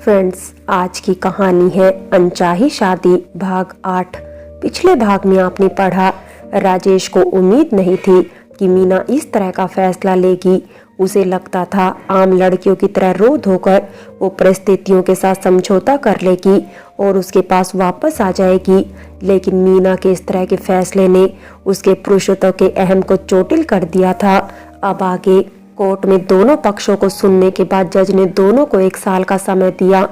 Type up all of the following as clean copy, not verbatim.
Friends, आज की कहानी है अनचाही शादी भाग 8। पिछले भाग में आपने पढ़ा, राजेश को उम्मीद नहीं थी कि मीना इस तरह का फैसला लेगी। उसे लगता था आम लड़कियों की तरह रो धोकर वो परिस्थितियों के साथ समझौता कर लेगी और उसके पास वापस आ जाएगी। लेकिन मीना के इस तरह के फैसले ने उसके पुरुषत्व के अहम को चोटिल कर दिया था। अब आगे कोर्ट में दोनों पक्षों को सुनने के बाद जज ने दोनों को 1 साल का समय दिया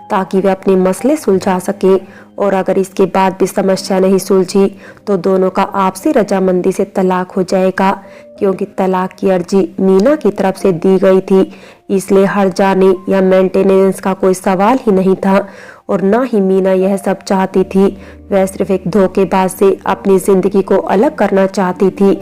ताकि वे अपने मसले सुलझा सके, और अगर इसके बाद भी समस्या नहीं सुलझी तो दोनों का आपसी रजामंदी से तलाक हो जाएगा। क्योंकि तलाक की अर्जी मीना की तरफ से दी गई थी, इसलिए हर जाने या मेंटेनेंस का कोई सवाल ही नहीं था और ना ही मीना यह सब चाहती थी। वह सिर्फ एक धोखेबाज से अपनी जिंदगी को अलग करना चाहती थी।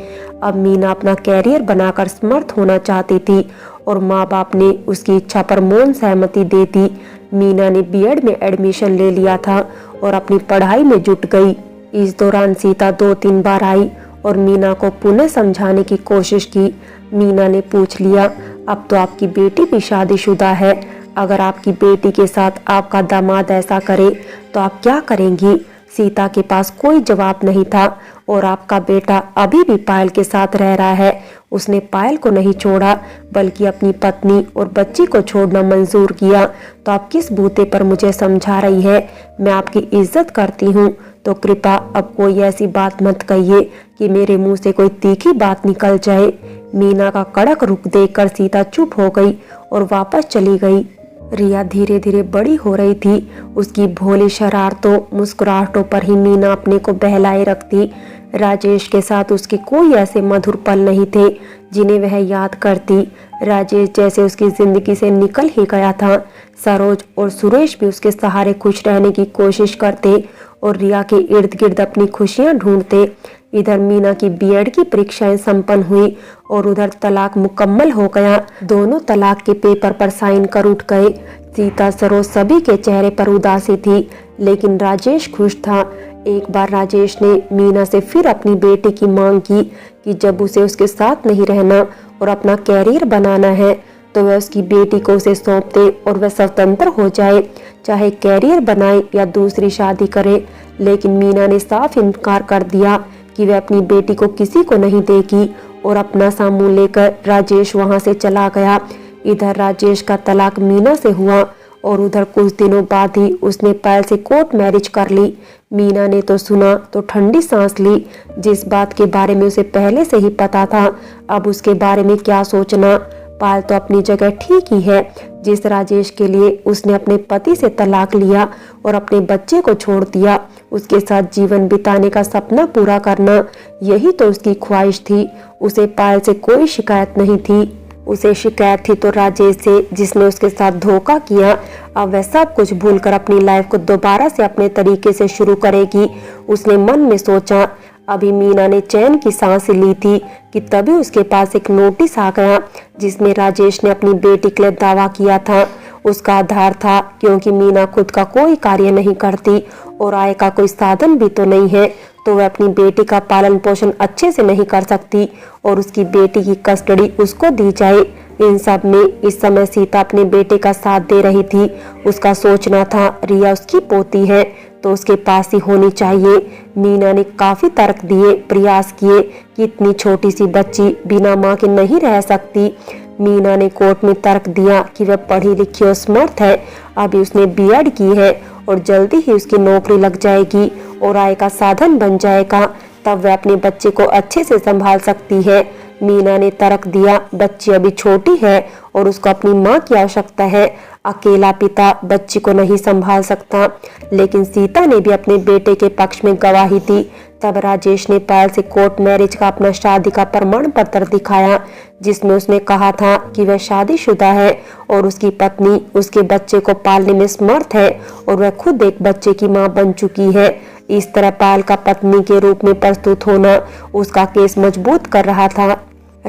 अब मीना अपना कैरियर बनाकर समर्थ होना चाहती थी और माँ बाप ने उसकी इच्छा पर मौन सहमति दे दी। मीना ने बीएड में एडमिशन ले लिया था और अपनी पढ़ाई में जुट गई। इस दौरान सीता 2-3 बार आई और मीना को पुनः समझाने की कोशिश की। मीना ने पूछ लिया, अब तो आपकी बेटी भी शादीशुदा है, अगर आपकी बेटी के साथ आपका दामाद ऐसा करे तो आप क्या करेंगी? सीता के पास कोई जवाब नहीं था। और आपका बेटा अभी भी पायल के साथ रह रहा है। उसने पायल को नहीं छोड़ा बल्कि अपनी पत्नी और बच्ची को छोड़ना मंजूर किया। तो आप किस बूते पर मुझे समझा रही है? मैं आपकी इज्जत करती हूँ, तो कृपा अब कोई ऐसी बात मत कहिए कि मेरे मुंह से कोई तीखी बात निकल जाए। मीना का कड़क रुख देखकर सीता चुप हो गई और वापस चली गई। रिया धीरे धीरे बड़ी हो रही थी। उसकी भोली शरारतों मुस्कुराहटों पर ही मीना अपने को बहलाए रखती। राजेश के साथ उसके कोई ऐसे मधुर पल नहीं थे जिन्हें वह याद करती। राजेश जैसे उसकी जिंदगी से निकल ही गया था। सरोज और सुरेश भी उसके सहारे खुश रहने की कोशिश करते और रिया के इर्द गिर्द अपनी खुशियां ढूंढते। इधर मीना की बीएड की परीक्षाएं संपन्न हुई और उधर तलाक मुकम्मल हो गया। दोनों तलाक के पेपर पर साइन कर उठ गए। सीता, सरोज सभी के चेहरे पर उदासी थी, लेकिन राजेश खुश था। एक बार राजेश ने मीना से फिर अपनी बेटी की मांग की कि जब उसे उसके साथ नहीं रहना और अपना कैरियर बनाना है तो वह उसकी बेटी को उसे सौंप दे और वह स्वतंत्र हो जाए, चाहे कैरियर बनाए या दूसरी शादी करे। लेकिन मीना ने साफ इनकार कर दिया कि वह अपनी बेटी को किसी को नहीं देगी और अपना सामान लेकर राजेश वहां से चला गया। इधर राजेश का तलाक मीना से हुआ और उधर कुछ दिनों बाद ही उसने पायल से कोर्ट मैरिज कर ली। मीना ने तो सुना तो ठंडी सांस ली। जिस बात के बारे में उसे पहले से ही पता था, अब उसके बारे में क्या सोचना। पायल तो अपनी जगह ठीक ही है। जिस राजेश के लिए उसने अपने पति से तलाक लिया और अपने बच्चे को छोड़ दिया, उसके साथ जीवन बिताने का सपना पूरा करना, यही तो उसकी ख्वाहिश थी। उसे पायल से कोई शिकायत नहीं थी। उसे शिकायत थी तो राजेश से, जिसने उसके साथ धोखा किया। अब वह सब कुछ भूलकर अपनी लाइफ को दोबारा से अपने तरीके से शुरू करेगी। उसने मन में सोचा। अभी मीना ने चैन की सांस ली थी कि तभी उसके पास एक नोटिस आ गया जिसमें राजेश ने अपनी बेटी के लिए दावा किया था। उसका आधार था, क्योंकि मीना खुद का कोई कार्य नहीं करती और आय का कोई साधन भी तो नहीं है, तो वह अपनी बेटी का पालन पोषण अच्छे से नहीं कर सकती और उसकी बेटी की कस्टडी उसको दी जाए। इन सब में इस समय सीता अपने बेटे का साथ दे रही थी। उसका सोचना था रिया उसकी पोती है तो उसके पास ही होनी चाहिए। मीना ने काफी तर्क दिए, प्रयास किए कि इतनी छोटी सी बच्ची बिना माँ के नहीं रह सकती। मीना ने कोर्ट में तर्क दिया कि वह पढ़ी लिखी और स्मार्ट है, अभी उसने बीएड की है और जल्दी ही उसकी नौकरी लग जाएगी और आय का साधन बन जाएगा, तब वह अपने बच्चे को अच्छे से संभाल सकती है। मीना ने तर्क दिया, बच्ची अभी छोटी है और उसको अपनी माँ की आवश्यकता है, अकेला पिता बच्ची को नहीं संभाल सकता। लेकिन सीता ने भी अपने बेटे के पक्ष में गवाही दी। तब राजेश ने पायल से कोर्ट मैरिज का अपना शादी का प्रमाण पत्र दिखाया, जिसमें उसने कहा था कि वह शादीशुदा है और उसकी पत्नी उसके बच्चे को पालने में समर्थ है और वह खुद एक बच्चे की मां बन चुकी है। इस तरह पायल का पत्नी के रूप में प्रस्तुत होना उसका केस मजबूत कर रहा था।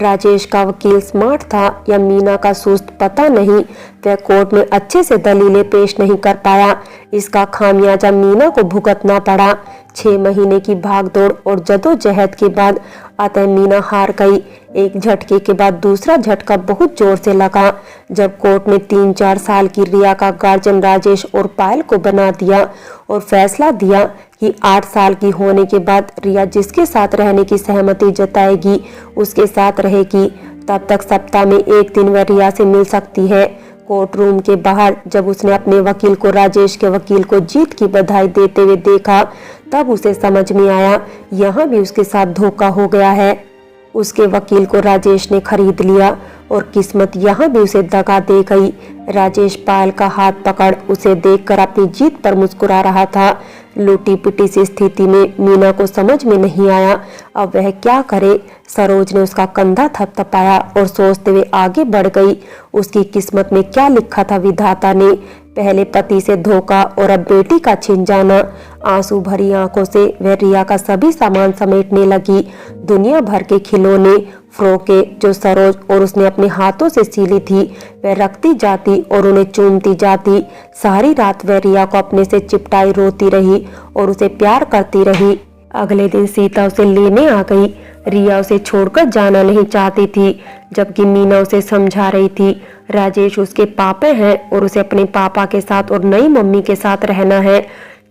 राजेश का वकील स्मार्ट था या मीना का सुस्त पता नहीं, वह कोर्ट में अच्छे से दलीलें पेश नहीं कर पाया। इसका खामियाजा मीना को भुगतना पड़ा। 6 महीने की भागदौड़ और जदोजहद के बाद अतः मीना हार गई। एक झटके के बाद दूसरा झटका बहुत जोर से लगा जब कोर्ट ने 3-4 साल की रिया का गार्जियन राजेश और पायल को बना दिया और फैसला दिया कि 8 साल की होने के बाद रिया जिसके साथ रहने की सहमति जताएगी उसके साथ रहेगी। तब तक सप्ताह में एक दिन वह रिया से मिल सकती है। कोर्ट रूम के बाहर जब उसने अपने वकील को राजेश के वकील को जीत की बधाई देते हुए देखा तब उसे समझ में आया यहाँ भी उसके साथ धोखा हो गया है। उसके वकील को राजेश ने खरीद लिया और किस्मत यहाँ भी उसे दगा दे गई। राजेश पायल का हाथ पकड़ उसे देखकर अपनी जीत पर मुस्कुरा रहा था। लूटी पिटी सी स्थिति में मीना को समझ में नहीं आया अब वह क्या करे। सरोज ने उसका कंधा थपथपाया और सोचते हुए आगे बढ़ गई। उसकी किस्मत में क्या लिखा था विधाता ने, पहले पति से धोखा और अब बेटी का छिन जाना। आंसू भरी आंखों से वह रिया का सभी सामान समेटने लगी। दुनिया भर के खिलौने, फ्रॉके जो सरोज और उसने अपने हाथों से सीली थी वह रखती जाती और उन्हें चूमती जाती। सारी रात वह रिया को अपने से चिपटाई रोती रही और उसे प्यार करती रही। अगले दिन सीता उसे लेने आ गई। रिया उसे छोड़कर जाना नहीं चाहती थी जबकि मीना उसे समझा रही थी राजेश उसके पापा हैं और उसे अपने पापा के साथ और नई मम्मी के साथ रहना है।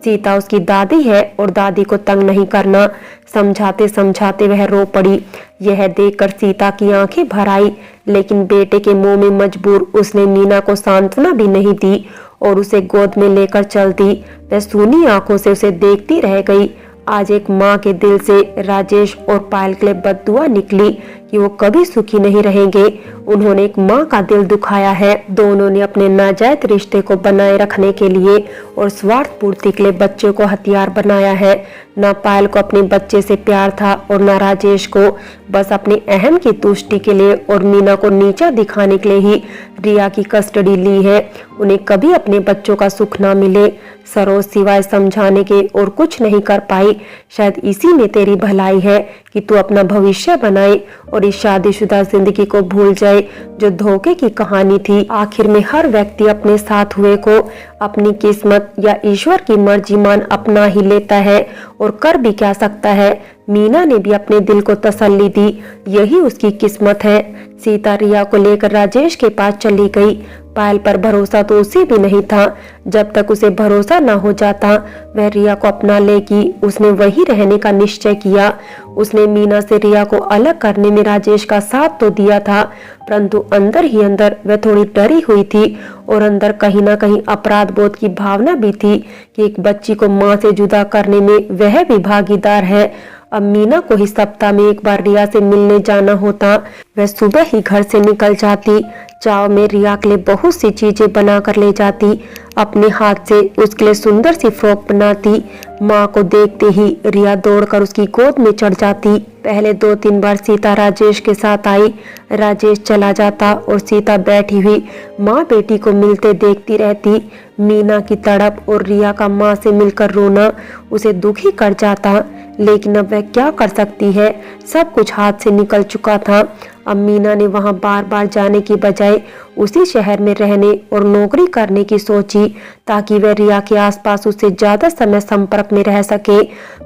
सीता उसकी दादी है और दादी को तंग नहीं करना। समझाते समझाते वह रो पड़ी। यह देखकर सीता की आंखें भर आई लेकिन बेटे के मुंह में मजबूर उसने मीना को सांत्वना भी नहीं दी और उसे गोद में लेकर चल दी। वह सूनी आंखों से उसे देखती रह गई। आज एक माँ के दिल से राजेश और पायल के लिए बद्दुआ निकली कि वो कभी सुखी नहीं रहेंगे। उन्होंने एक माँ का दिल दुखाया है। दोनों ने अपने नाजायज रिश्ते को बनाए रखने के लिए और स्वार्थ पूर्ति के लिए बच्चे को हथियार बनाया है। न पायल को अपने बच्चे से प्यार था और न राजेश को, बस अपने अहम की तुष्टि के लिए और मीना को नीचा दिखाने के लिए ही रिया की कस्टडी ली है। उन्हें कभी अपने बच्चों का सुख ना मिले। सरोज सिवाय समझाने के और कुछ नहीं कर पाई। शायद इसी में तेरी भलाई है कि तू अपना भविष्य बनाए और इस शादीशुदा जिंदगी को भूल जाए जो धोखे की कहानी थी। आखिर में हर व्यक्ति अपने साथ हुए को अपनी किस्मत या ईश्वर की मर्जी मान अपना ही लेता है और कर भी क्या सकता है। मीना ने भी अपने दिल को तसल्ली दी, यही उसकी किस्मत है। सीता रिया को लेकर राजेश के पास चली गई। पायल पर भरोसा तो उसे भी नहीं था। जब तक उसे भरोसा न हो जाता वह रिया को अपना लेगी। उसने वही रहने का निश्चय किया। उसने मीना से रिया को अलग करने में राजेश का साथ तो दिया था परंतु अंदर ही अंदर वह थोड़ी डरी हुई थी और अंदर कहीं ना कहीं अपराध बोध की भावना भी थी कि एक बच्ची को माँ से जुदा करने में वह भी भागीदार है। अब मीना को ही सप्ताह में एक बार रिया से मिलने जाना होता। वह सुबह ही घर से निकल जाती। चाव में रिया के लिए बहुत सी चीजें बना कर ले जाती। अपने हाथ से उसके लिए सुंदर सी फ्रॉक बनाती। माँ को देखते ही रिया दौड़कर उसकी गोद में चढ़ जाती। पहले 2-3 बार सीता राजेश के साथ आई। राजेश चला जाता और सीता बैठी हुई माँ बेटी को मिलते देखती रहती। मीना की तड़प और रिया का माँ से मिलकर रोना उसे दुखी कर जाता लेकिन अब वह क्या कर सकती है। सब कुछ हाथ से निकल चुका था। अब मीना ने वहां बार बार जाने की बजाय उसी शहर में रहने और नौकरी करने की सोची ताकि वह रिया के आसपास उससे ज्यादा समय संपर्क में रह सके।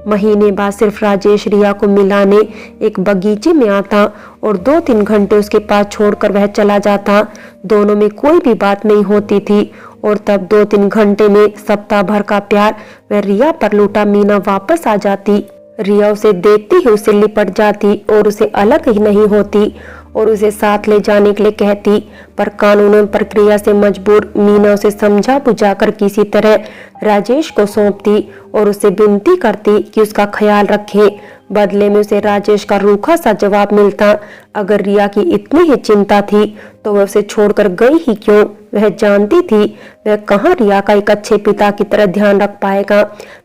महीने बाद सिर्फ राजेश रिया को मिलाने एक बगीचे में आता और 2-3 घंटे उसके पास छोड़कर वह चला जाता। दोनों में कोई भी बात नहीं होती थी और तब 2-3 घंटे में सप्ताह भर का प्यार वह रिया पर लूटा मीना वापस आ जाती। रिया उसे देखती ही उसे लिपट जाती और उसे अलग ही नहीं होती और उसे साथ ले जाने के लिए कहती पर कानूनन प्रक्रिया से मजबूर मीना उसे समझा बुझाकर किसी तरह राजेश को सौंपती और उसे विनती करती कि उसका ख्याल रखे। बदले में उसे राजेश का रूखा सा जवाब मिलता। अगर रिया की इतनी ही चिंता थी तो वह उसे छोड़कर गई ही क्यों। वह जानती थी वह कहाँ रिया का एक अच्छे पिता की तरह ध्यान रख पाएगा।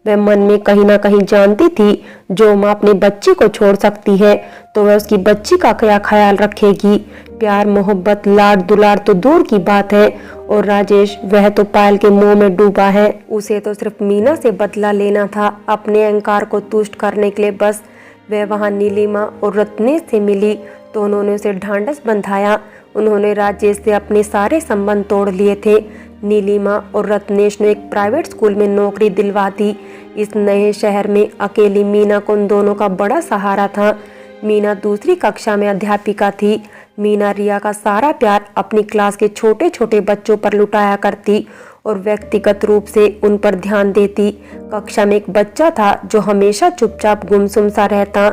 वह मन में कहीं ना कहीं जानती थी जो माँ अपने बच्चे को छोड़ सकती है तो वह उसकी बच्ची का क्या ख्याल रखेगी। प्यार मोहब्बत लाड दुलार तो दूर की बात है और राजेश वह तो पायल के मोह में डूबा है। उसे तो सिर्फ मीना से बदला लेना था अपने अहंकार को तुष्ट करने के लिए। बस वह वहां नीलिमा और रत्नेश से मिली तो उन्होंने उसे ढांढस बंधाया। उन्होंने राजेश से अपने सारे संबंध तोड़ लिए थे। नीलिमा और रत्नेश ने एक प्राइवेट स्कूल में नौकरी दिलवा दी। इस नए शहर में अकेली मीना को उन दोनों का बड़ा सहारा था। मीना दूसरी कक्षा में अध्यापिका थी। मीना रिया का सारा प्यार अपनी क्लास के छोटे छोटे बच्चों पर लुटाया करती और व्यक्तिगत रूप से उन पर ध्यान देती। कक्षा में एक बच्चा था जो हमेशा चुपचाप गुमसुम सा रहता।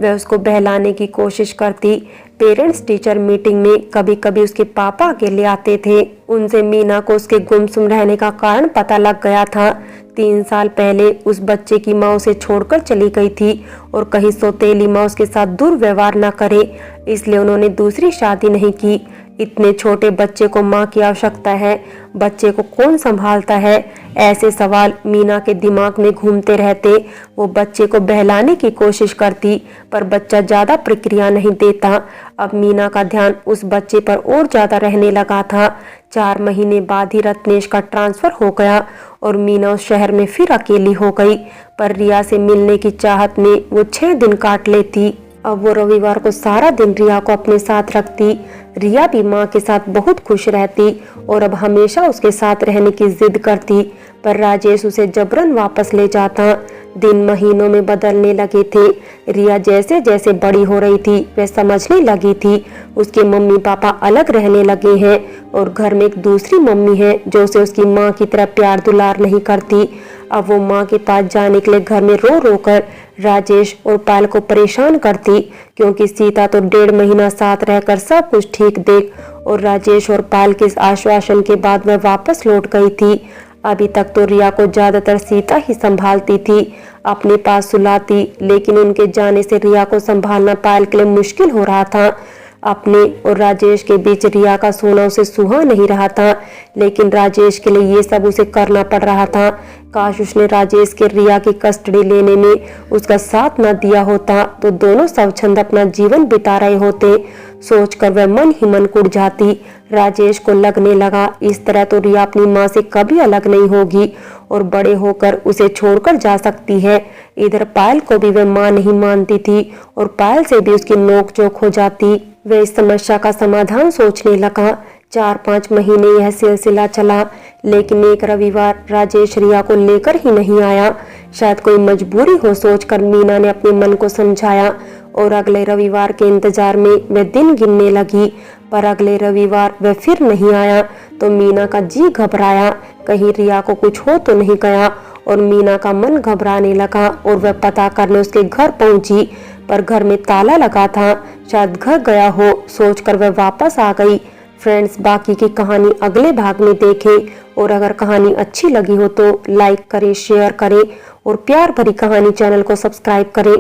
वह उसको बहलाने की कोशिश करती। पेरेंट्स टीचर मीटिंग में कभी कभी उसके पापा अकेले आते थे। उनसे मीना को उसके गुमसुम रहने का कारण पता लग गया था। 3 साल पहले उस बच्चे की माँ उसे छोड़कर चली गई थी और कहीं सौतेली माँ उसके साथ दुर्व्यवहार न करे, इसलिए उन्होंने दूसरी शादी नहीं की। इतने छोटे बच्चे को माँ की आवश्यकता है, बच्चे को कौन संभालता है, ऐसे सवाल मीना के दिमाग में घूमते रहते। वो बच्चे को बहलाने की कोशिश करती पर बच्चा ज्यादा प्रक्रिया नहीं देता। अब मीना का ध्यान उस बच्चे पर और ज्यादा रहने लगा था। 4 महीने बाद ही रत्नेश का ट्रांसफर हो गया और मीना उस शहर में फिर अकेली हो गई। पर रिया से मिलने की चाहत में वो 6 दिन काट लेती। अब वो रविवार को सारा दिन रिया को अपने साथ रखती। रिया भी माँ के साथ बहुत खुश रहती और अब हमेशा उसके साथ रहने की जिद करती, पर राजेश उसे जबरन वापस ले जाता। दिन महीनों में बदलने लगे थे। रिया जैसे जैसे बड़ी हो रही थी वह समझने लगी थी उसके मम्मी पापा अलग रहने लगे हैं और घर में एक दूसरी मम्मी है जो उसे उसकी माँ की तरह प्यार दुलार नहीं करती। अब वो माँ के पास जाने के लिए घर में रो रो कर राजेश और पायल को परेशान करती, क्योंकि सीता तो 1.5 महीना साथ रहकर सब कुछ ठीक देख और राजेश और पायल के आश्वासन के बाद वह वापस लौट गई थी। अभी तक तो रिया को ज्यादातर सीता ही संभालती थी, अपने पास सुलाती, लेकिन उनके जाने से रिया को संभालना पायल के लिए मुश्किल हो रहा था। अपने और राजेश के बीच रिया का सोना उसे सुहा नहीं रहा था, लेकिन राजेश के लिए ये सब उसे करना पड़ रहा था। काश उसने राजेश के रिया की कस्टडी लेने में उसका साथ न दिया होता तो दोनों स्वच्छंद अपना जीवन बिता रहे होते। सोचकर वह मन ही मन कुढ़ जाती। राजेश को लगने लगा इस तरह तो रिया अपनी माँ से कभी अलग नहीं होगी और बड़े होकर उसे छोड़कर जा सकती है। इधर पायल को भी वह माँ नहीं मानती थी और पायल से भी उसकी नोकझोंक हो जाती। वह इस समस्या का समाधान सोचने लगा। 4-5 महीने यह सिलसिला चला, लेकिन एक रविवार राजेश रिया को लेकर ही नहीं आया। शायद कोई मजबूरी हो सोचकर मीना ने अपने मन को समझाया और अगले रविवार के इंतजार में वह दिन गिनने लगी। पर अगले रविवार वह फिर नहीं आया तो मीना का जी घबराया, कहीं रिया को कुछ हो तो नहीं गया। और मीना का मन घबराने लगा और वह पता करने उसके घर पहुंची, पर घर में ताला लगा था। शायद घर गया हो सोचकर वह वापस आ गई। फ्रेंड्स, बाकी की कहानी अगले भाग में देखें और अगर कहानी अच्छी लगी हो तो लाइक करें, शेयर करें और प्यार भरी कहानी चैनल को सब्सक्राइब करें।